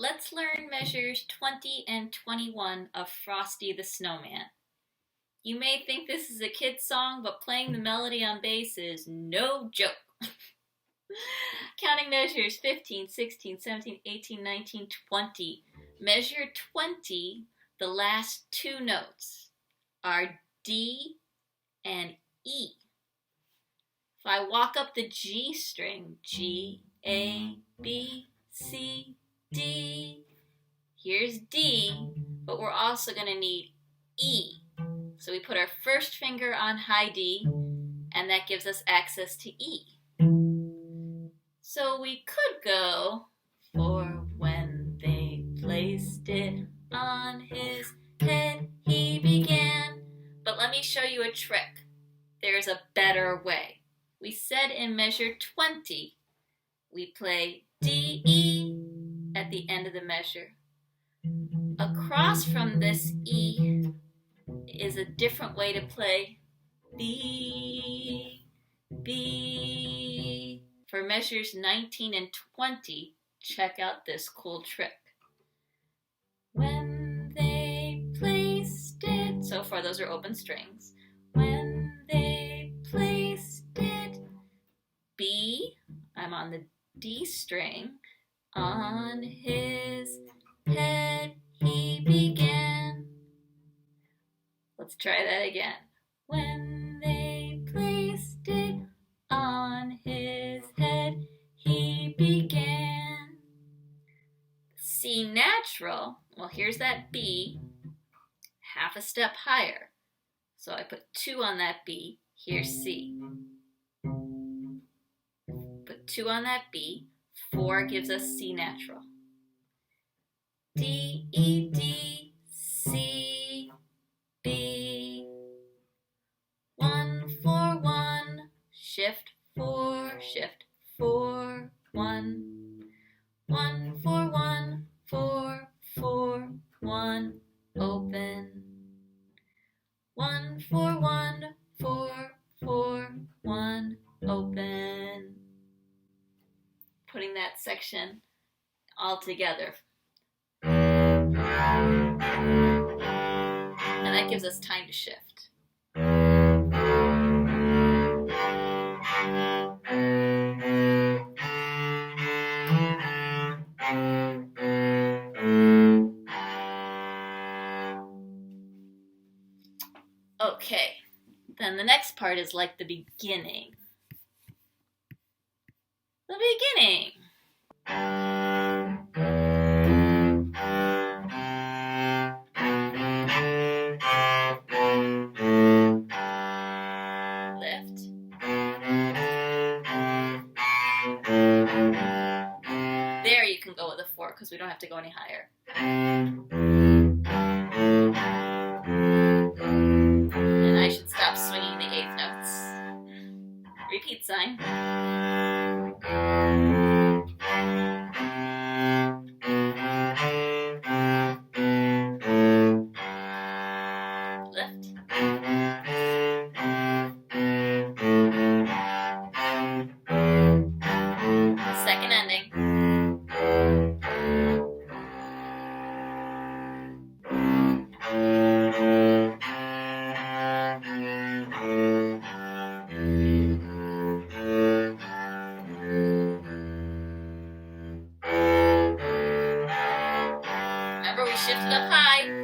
Let's learn measures 20 and 21 of Frosty the Snowman. You may think this is a kid's song, but playing the melody on bass is no joke. Counting measures 15, 16, 17, 18, 19, 20. Measure 20, the last two notes are D and E. If I walk up the G string, G, A, B, C, D, here's D, but we're also going to need E. So we put our first finger on high D, and that gives us access to E. So we could go, for when they placed it on his head, he began. But let me show you a trick. There's a better way. We said in measure 20, we play D, E at the end of the measure. Across from this E is a different way to play B, B. For measures 19 and 20, check out this cool trick. When they placed it, so far those are open strings. When they placed it, B, I'm on the D string, on his head he began. Let's try that again. When they placed it on his head he began. C natural, well here's that B, half a step higher. So I put 2 on that B, here's C. Put 2 on that B, 4 gives us C natural. D, E, D, C, B. 1, 4, 1, shift 4, 1. 1, 4, 1, 4, 4, 1, open. 1, 4, 1, 4, 4, 1, open. Putting that section all together. And that gives us time to shift. Okay, then the next part is like the beginning. The beginning. Lift. There you can go with a 4 because we don't have to go any higher. And I should stop swinging the 8th notes. Repeat sign. Lift. Second ending. Remember, we shifted up high.